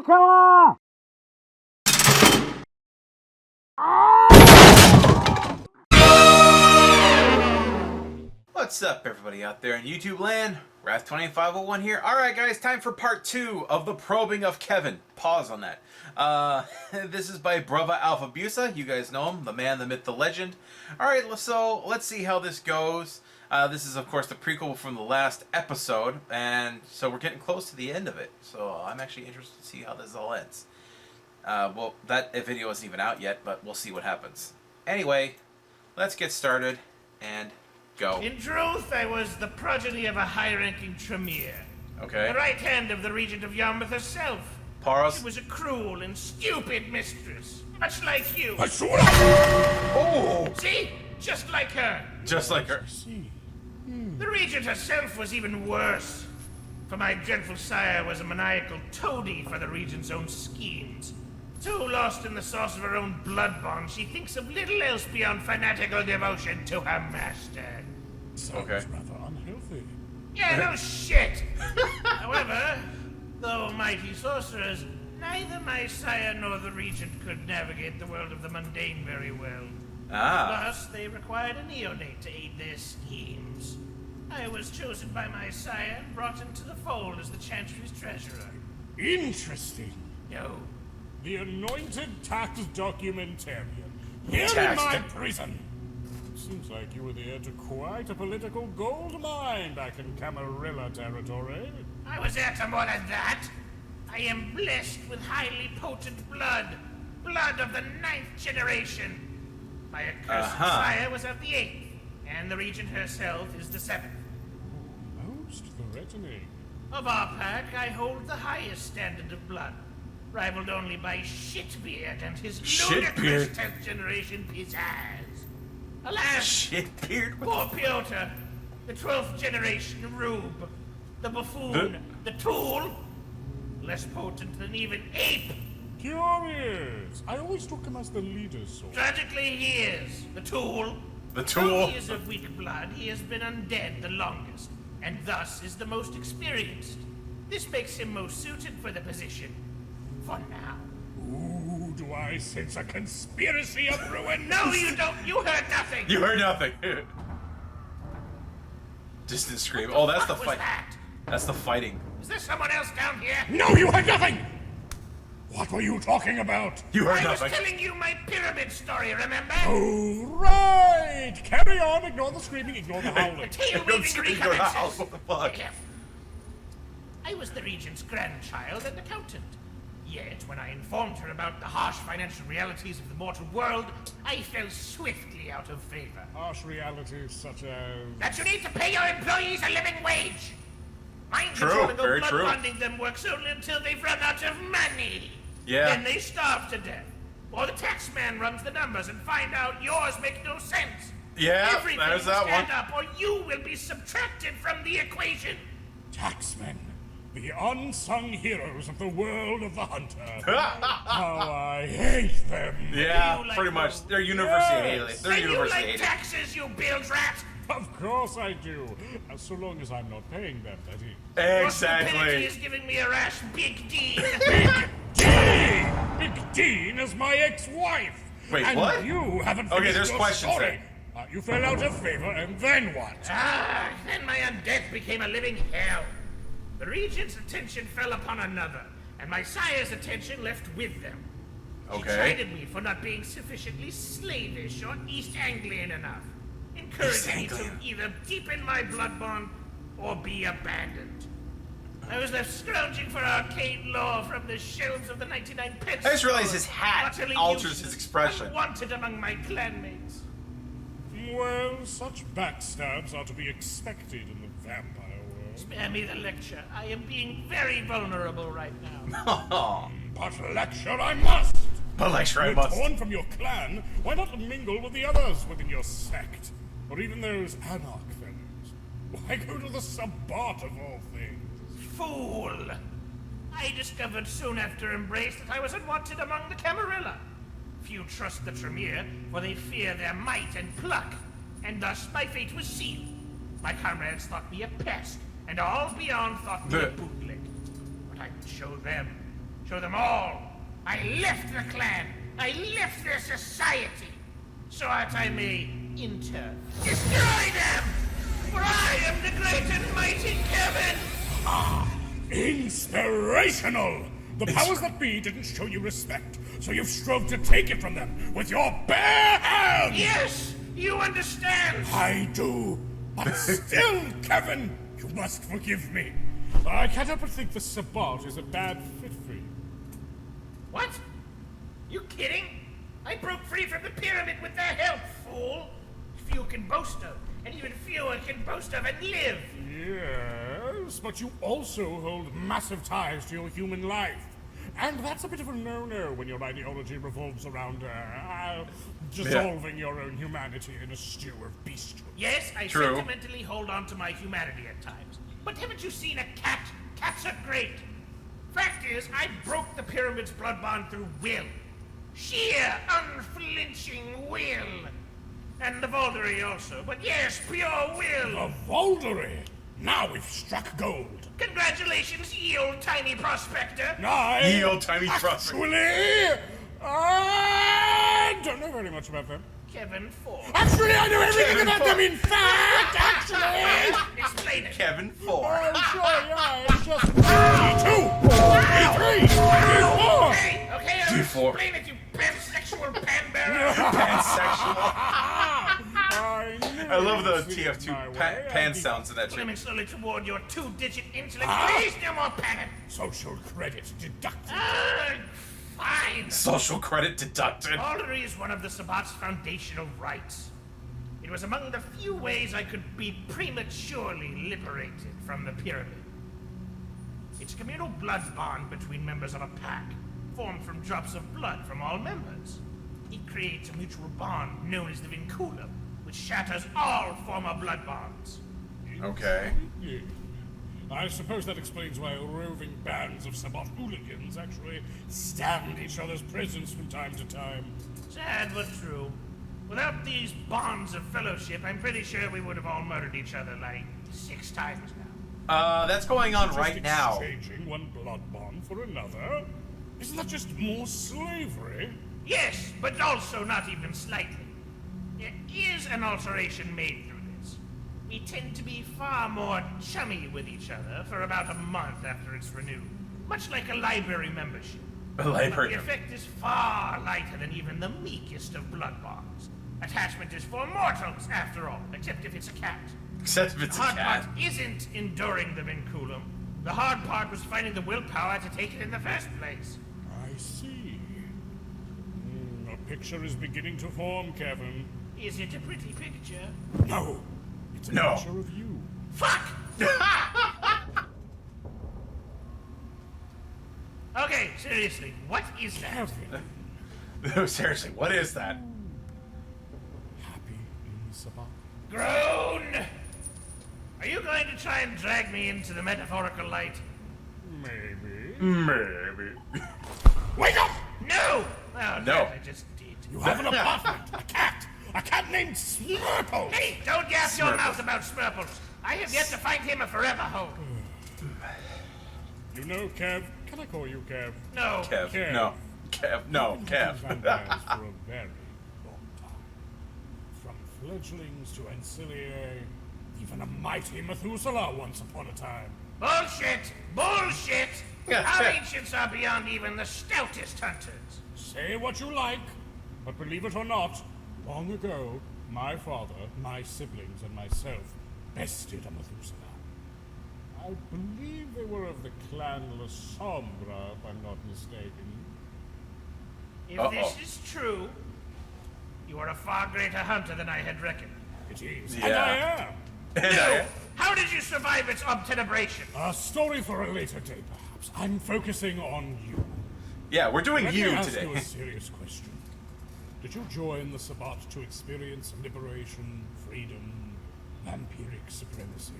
Dracula! What's up, everybody out there in YouTube land? Wrath2501 here. Alright guys, time for part 2 of the probing of Kevin. Pause on that. This is by Brava Alpha Busa. You guys know him, the man, the myth, the legend. Alright, so let's see how this goes. This is of course the prequel from the last episode, and so we're getting close to the end of it. So I'm actually interested to see how this all ends. Well, that video isn't even out yet, but we'll see what happens. Anyway, let's get started and go. In truth, I was the progeny of a high-ranking Tremere. Okay. The right hand of the Regent of Yarmouth herself. Pause. She was a cruel and stupid mistress, much like you. Oh! See? Just like her. Just like her. The Regent herself was even worse. For my dreadful sire was a maniacal toady for the Regent's own schemes. So lost in the sauce of her own blood bond, she thinks of little else beyond fanatical devotion to her master. Okay. Rather unhealthy. Yeah, no shit! However, though mighty sorcerers, neither my sire nor the Regent could navigate the world of the mundane very well. Ah. Thus, they required a neonate to aid their schemes. I was chosen by my sire and brought into the fold as the Chantry's treasurer. Interesting. No. The anointed tax documentarian. Here in Tax my prison. Seems like you were the heir to quite a political gold mine back in Camarilla territory. I was heir to more than that. I am blessed with highly potent blood. Blood of the 9th generation. My accursed sire was of the 8th, and the Regent herself is the 7th. Most threatening. Of our pack, I hold the highest standard of blood, rivaled only by Shitbeard and his ludicrous 10th generation pizzazz. Alas, Shitbeard? poor Piotr, the 12th generation rube, the buffoon, the tool, less potent than even ape. Curious. I always took him as the leader, sort. Tragically, he is the tool. The Though tool? he is of weak blood, he has been undead the longest, and thus is the most experienced. This makes him most suited for the position. For now. Ooh, do I sense a conspiracy of ruin? No, you don't. You heard nothing. You heard nothing. Distant scream. Oh, that's the What was fight. that? That's the fighting. Is there someone else down here? No, you heard nothing! What were you talking about? You heard I was nothing. telling you my pyramid story, remember? Oh, right! Carry on, ignore the screaming, ignore the The howling. tail Don't waving scream your house. recommences. What the fuck? I was the Regent's grandchild and accountant. Yet, when I informed her about the harsh financial realities of the mortal world, I fell swiftly out of favor. Harsh realities such as... That you need to pay your employees a living wage! Mind True, controlling or very blood true. bonding them works only until they've run out of money. Yeah. Then they starve to death. Or the tax man runs the numbers and find out yours make no sense. Yeah, Everything there's will that stand one. up or you will be subtracted from the equation. Taxmen. The unsung heroes of the world of the hunter. How I hate them. Yeah, You like pretty much. those? They're universally Yes. hated. They're Then you universally like hated. taxes, you bilge rat. Of course I do. So long as I'm not paying them, that is. Your stupidity Exactly. is giving me a rash, Big Dean. Dean! Big Dean is my ex-wife. Wait, and what? you haven't Okay, finished there's your questions story. You fell out of favor, and then what? Then my undeath became a living hell. The Regent's attention fell upon another, and my sire's attention left with them. She Okay. chided me for not being sufficiently slavish or East Anglian enough, encouraging me to Anglian. either deepen my blood bond or be abandoned. I was left scrounging for arcane lore from the shelves of the 99 pence. I just realized stores, his hat utterly alters useless, his expression. Unwanted among my clanmates. Well, such backstabs are to be expected in the vampire world. Spare me the lecture. I am being very vulnerable right now. Oh, But lecture I must! but like sure I You're must. torn from your clan, why not mingle with the others within your sect? Or even those anarch fellows? Why go to the Sabbat of all things? Fool! I discovered soon after Embrace that I was unwanted among the Camarilla. Few trust the Tremere, for they fear their might and pluck, and thus my fate was sealed. My comrades thought me a pest, and all beyond thought me a bootlick. But I would show them Show them all. I left the clan. I left their society. So that I may, in turn, destroy them! For I am the great and mighty Kevin! Inspirational! The powers that be didn't show you respect, so you've strove to take it from them with your bare hands! Yes! You understand! I do, but still, Kevin, you must forgive me. I can't help but think the Sabbat is a bad fit for you. What? You kidding? I broke free from the pyramid with their help, fool! Few can boast of, and even fewer can boast of and live! Yes, but you also hold massive ties to your human life. And that's a bit of a no-no when your ideology revolves around dissolving your own humanity in a stew of bestiality. Yes, I True. sentimentally hold on to my humanity at times. But haven't you seen a cat? Cats are great. Fact is, I broke the pyramid's blood bond through will. Sheer, unflinching will. And the Voldery also, but yes, pure will. The Voldery! Now we've struck gold. Congratulations, ye old tiny prospector. I old tiny actually, I don't know very much about them. Kevin 4. Actually, I know everything Kevin about Ford. them. In fact, actually, Explain it. Kevin 4. I'm sure, yeah, it's just E2, E3, E4. Okay, I'll D4. explain it, you pansexual panbearer. Pansexual. I love the TF2 pan sound. sounds in that shit. Swimming slowly toward your two-digit intellect. Ah. Please, no more panic. Social credit deducted. Fine. Social credit deducted. Voldery is one of the Sabbat's foundational rites. It was among the few ways I could be prematurely liberated from the pyramid. It's a communal blood bond between members of a pack, formed from drops of blood from all members. It creates a mutual bond known as the vinculum, which shatters all former blood bonds. Okay. Yeah. I suppose that explains why roving bands of Sabbat hooligans actually stand each other's presence from time to time. Sad but true. Without these bonds of fellowship, I'm pretty sure we would have all murdered each other like 6 times now. That's going on Just right now. exchanging one blood bond for another? Isn't that just more slavery? Yes, but also not even slightly. There is an alteration made through this. We tend to be far more chummy with each other for about a month after it's renewed. Much like a library membership. A But library. the effect is far lighter than even the meekest of blood bonds. Attachment is for mortals, after all, except if it's a cat. Except if it's The a hard cat. part isn't enduring the vinculum. The hard part was finding the willpower to take it in the first place. I see. A picture is beginning to form, Kevin. Is it a pretty picture? No, it's a No. picture of you. Fuck! Okay, seriously, what is that? Kevin, No, seriously, what is that? happy in Sabbat. Groan! Are you going to try and drag me into the metaphorical light? Maybe. Maybe. Wake up! No! Oh, No. that I just did. You have an apartment, a cat named Slurple. Hey, don't gas your Smurple. mouth about Smurples. I have yet to find him a forever home. You know, Kev, can I call you Kev? No. Kev. Kev. No. Kev. No, I've been Kev. vampires for a very long time. From fledglings to anciliae, even a mighty Methuselah once upon a time. Bullshit! Bullshit! Our ancients are beyond even the stoutest hunters. Say what you like, but believe it or not, long ago, my father, my siblings, and myself bested a Methuselah. I believe they were of the clan La Sombra, if I'm not mistaken. If Uh-oh. this is true, you are a far greater hunter than I had reckoned. It is, Yeah. and I am. No! How did you survive its obtenebration? A story for a later day, perhaps. I'm focusing on you. Yeah, we're doing Let you me ask you today. a serious question. Did you join the Sabbat to experience liberation, freedom, vampiric supremacy?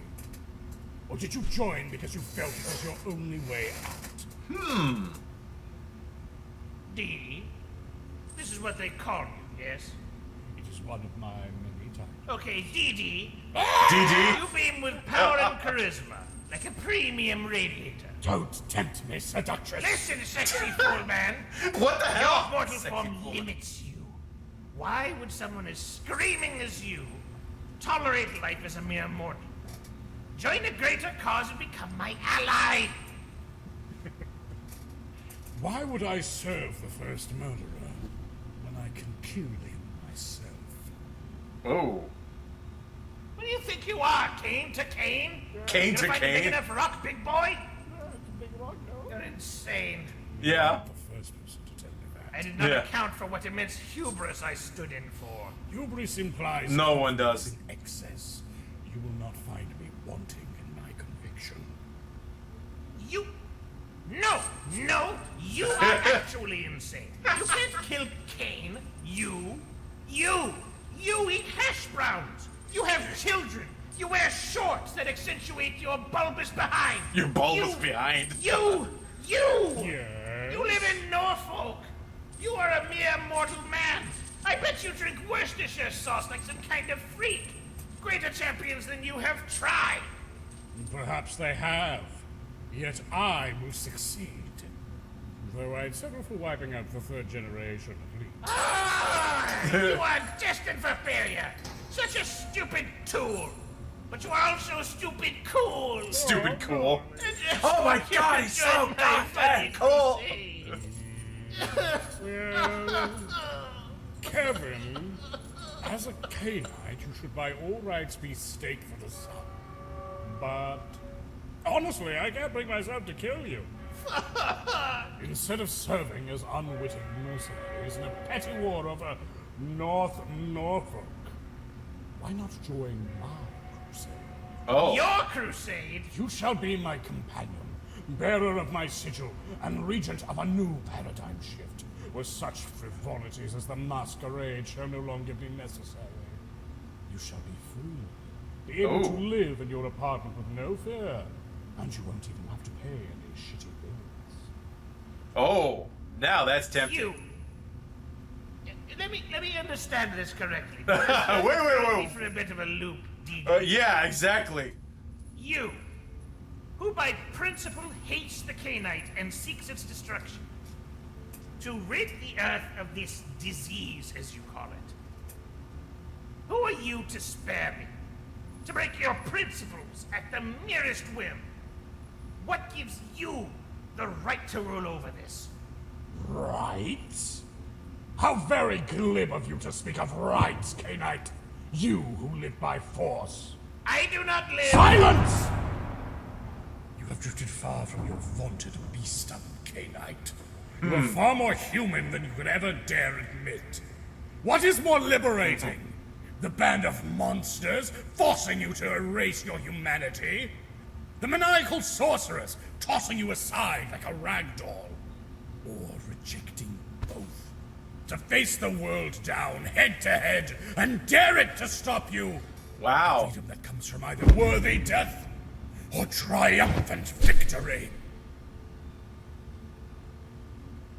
Or did you join because you felt it was your only way out? D. This is what they call you, yes? It is one of my many titles. Okay, DD. DD? You beam with power and charisma, like a premium radiator. Don't tempt me, seductress. Listen, sexy fool man. What the hell? Your mortal Sexy form fool. limits you. Why would someone as screaming as you tolerate life as a mere mortal? Join a greater cause and become my ally. Why would I serve the first murderer when I can kill him myself? Oh. What do you think you are, Kane to Kane? Kane You to gonna find a big Kane? enough rock, big boy? Big rock, no. You're insane. Yeah. The first person to tell me that. I did not Yeah. account for what immense hubris I stood in for. Hubris implies No one does. in excess. You will not find me wanting in my conviction. You... No! No! You are actually insane. You can't kill Kane. You eat hash browns. You have children. You wear shorts that accentuate your bulbous behind. Your bulbous You- behind. You! Yes? You live in Norfolk. You are a mere mortal man. I bet you drink Worcestershire sauce like some kind of freak. Greater champions than you have tried. Perhaps they have. Yet I will succeed. Though I'd settle for wiping out the third generation at least. Ah, you are destined for failure. Such a stupid tool. But you are also stupid cool. Stupid cool. And just Oh my want you God, to he's join so my goddamn funny cool. crusade. Well, Kevin, as a Cainite, you should by all rights be staked for the sun. But honestly, I can't bring myself to kill you. Instead of serving as unwitting mercenaries in a petty war over North Norfolk, why not join my crusade? Oh. Your crusade? You shall be my companion, bearer of my sigil, and regent of a new paradigm shift, where such frivolities as the masquerade shall no longer be necessary. You shall be free, be able to live in your apartment with no fear, and you won't even have to pay any shitty bills. Oh. Now that's tempting. You. Let me understand this correctly. Wait. For a bit of a loop, DJ. Yeah, exactly. You, who by principle hates the Cainite and seeks its destruction, to rid the earth of this disease, as you call it. Who are you to spare me? To break your principles at the merest whim? What gives you the right to rule over this? Rights? How very glib of you to speak of rights, Cainite! You who live by force. I do not live. Silence! You have drifted far from your vaunted beastdom, Cainite. You are far more human than you could ever dare admit. What is more liberating? The band of monsters forcing you to erase your humanity? The maniacal sorceress tossing you aside like a rag doll? Or rejecting both? To face the world down, head to head, and dare it to stop you? Wow. Freedom that comes from either worthy death or triumphant victory.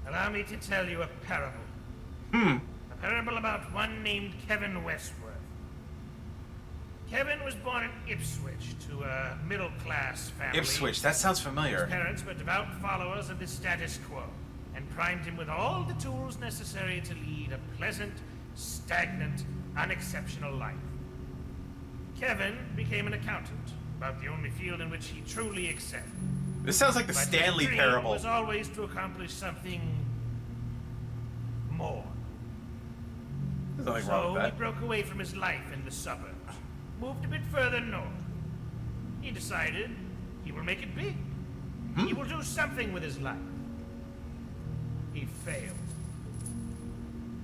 Allow me to tell you a parable. A parable about one named Kevin Westworth. Kevin was born in Ipswich to a middle-class family. Ipswich. That sounds His familiar. parents were devout followers of the status quo and primed him with all the tools necessary to lead a pleasant, stagnant, unexceptional life. Kevin became an accountant, about the only field in which he truly excelled. This sounds like the But Stanley his dream parable. was always to accomplish something more. There's nothing wrong So with he that. broke away from his life in the suburbs, moved a bit further north. He decided he will make it big. He will do something with his life. He failed.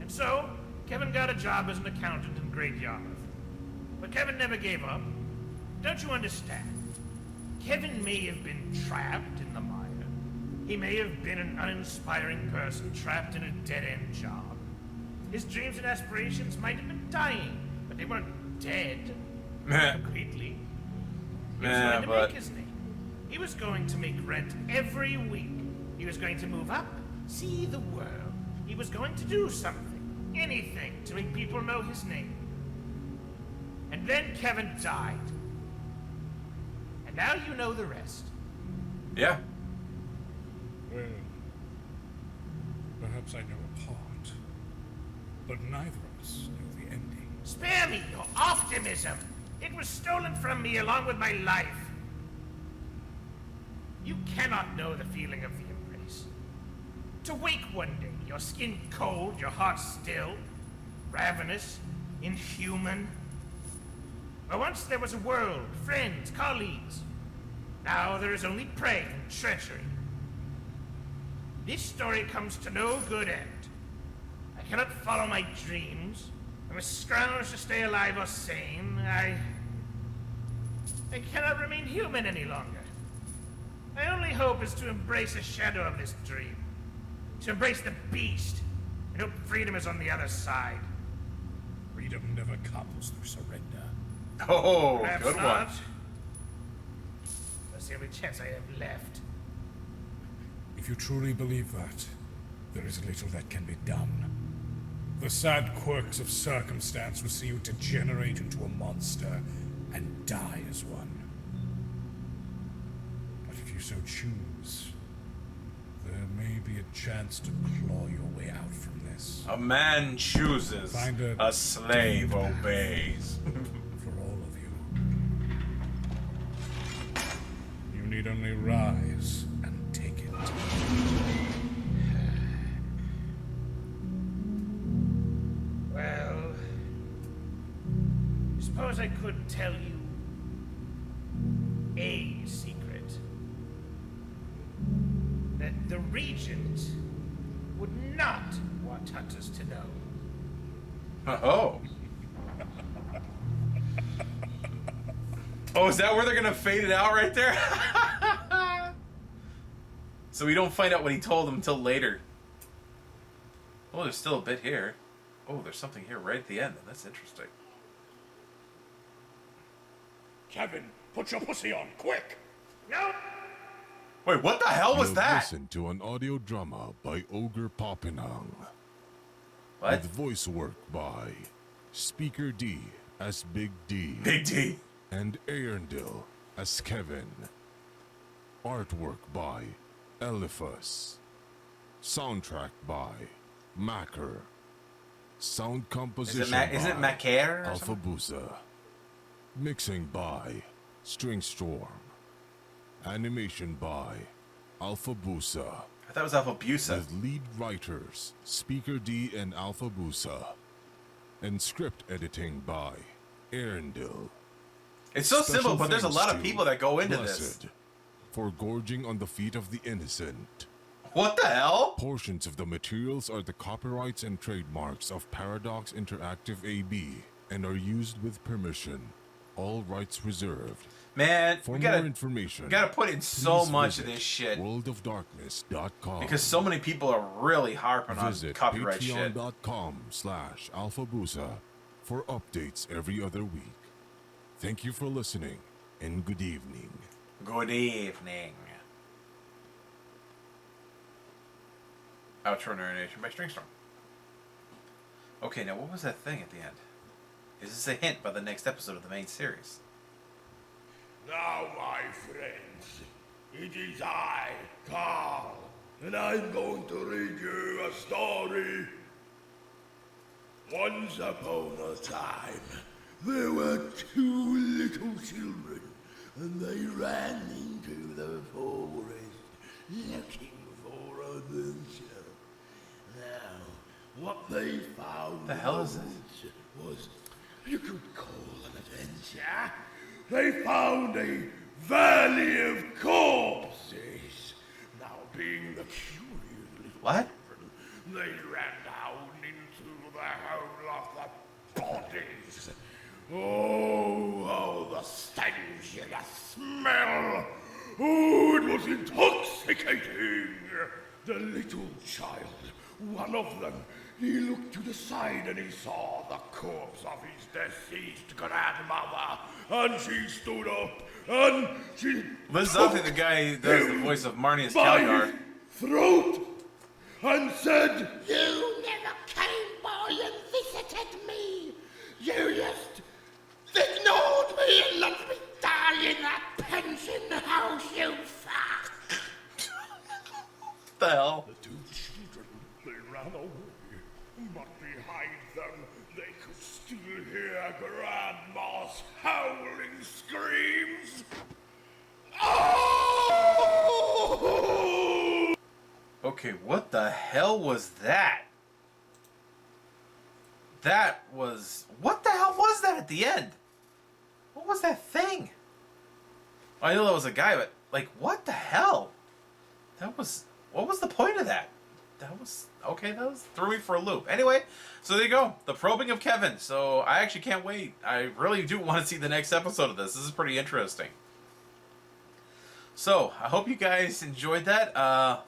And so, Kevin got a job as an accountant in Great Yarmouth. But Kevin never gave up. Don't you understand? Kevin may have been trapped in the mire. He may have been an uninspiring person trapped in a dead-end job. His dreams and aspirations might have been dying, but they weren't dead. Completely. He was Yeah, going to but- make his name. He was going to make rent every week. He was going to move up, see the world. He was going to do something, anything, to make people know his name. And then Kevin died. And now you know the rest. Yeah. Well, perhaps I know a part, but neither of us know the ending. Spare me your optimism. It was stolen from me along with my life. You cannot know the feeling of the embrace. To wake one day, your skin cold, your heart still, ravenous, inhuman. But once there was a world, friends, colleagues. Now there is only prey and treachery. This story comes to no good end. I cannot follow my dreams. I must scrounge to stay alive or sane. I cannot remain human any longer. My only hope is to embrace a shadow of this dream. To embrace the beast. And hope freedom is on the other side. Freedom never comes through surrender. Oh, Perhaps good not. one. That's the only chance I have left. If you truly believe that, there is little that can be done. The sad quirks of circumstance will see you degenerate into a monster and die as one. But if you so choose, there may be a chance to claw your way out from this. A man chooses, Find a slave obeys. For all of you. You need only rise and take it. Well, I suppose I could tell you a secret. That the Regent would not want hunters to know. Oh. Oh, is that where they're gonna fade it out right there? So we don't find out what he told them until later. Oh, there's still a bit here. Oh, there's something here right at the end. That's interesting. Kevin, put your pussy on, quick! No! Wait, what the hell was You've that? listened to an audio drama by Ogre Popinang. What? With voice work by Speaker D as Big D Big D. and Arendelle as Kevin. Artwork by Eliphas. Soundtrack by Macker. Sound composition Is it by Macaire or Alpha something? Busa. Mixing by Stringstorm. Animation by Alpha Busa. I thought it was Alpha Busa. With lead writers Speaker D and Alpha Busa. And script editing by Arendelle. It's so Special simple, but there's a thanks lot of to people that go into Blessed for gorging on the feet of the innocent. this. What the hell? Portions of the materials are the copyrights and trademarks of Paradox Interactive AB and are used with permission. All rights reserved. Man, For we more gotta information, put in so please much of visit this shit. worldofdarkness.com. Because so many people are really harping on Visit copyright shit. patreon.com/alphabusa for updates every other week. Thank you for listening, and good evening. Good evening. Outro narration by Stringstorm. Okay, now what was that thing at the end? Is this a hint by the next episode of the main series? Now, my friends, it is I, Carl, and I'm going to read you a story. Once upon a time, there were two little children, and they ran into the forest looking for adventure. Now, what they found The hell is this? was, you could call an adventure. They found a valley of corpses. Now, being the curious little What? children, they ran down into the hole of the bodies. Oh, the stench and the smell. Oh, it was intoxicating. The little child, one of them, he looked to the side and he saw the corpse of his deceased grandmother. And she stood up and she Liz took Zuffy, the guy who does the him voice of Marnius by Calgar. his throat and said, You never came by and visited me. You just ignored me and let me die in that pension house, you fuck. the hell? The two children, they ran away, but behind them they could still hear Grandma's howling screams. Oh! Okay, what the hell was that? That was... What the hell was that at the end? What was that thing? I know that was a guy, but, like, what the hell? That was... What was the point of that? That was... Okay, that was... Threw me for a loop. Anyway, so there you go. The Probing of Kevin. So, I actually can't wait. I really do want to see the next episode of this. This is pretty interesting. So, I hope you guys enjoyed that.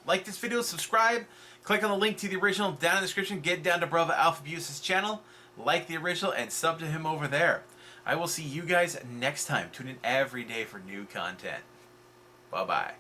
Like this video, subscribe, click on the link to the original down in the description, get down to Brother Alpha Buse's channel, like the original, and sub to him over there. I will see you guys next time. Tune in every day for new content. Bye-bye.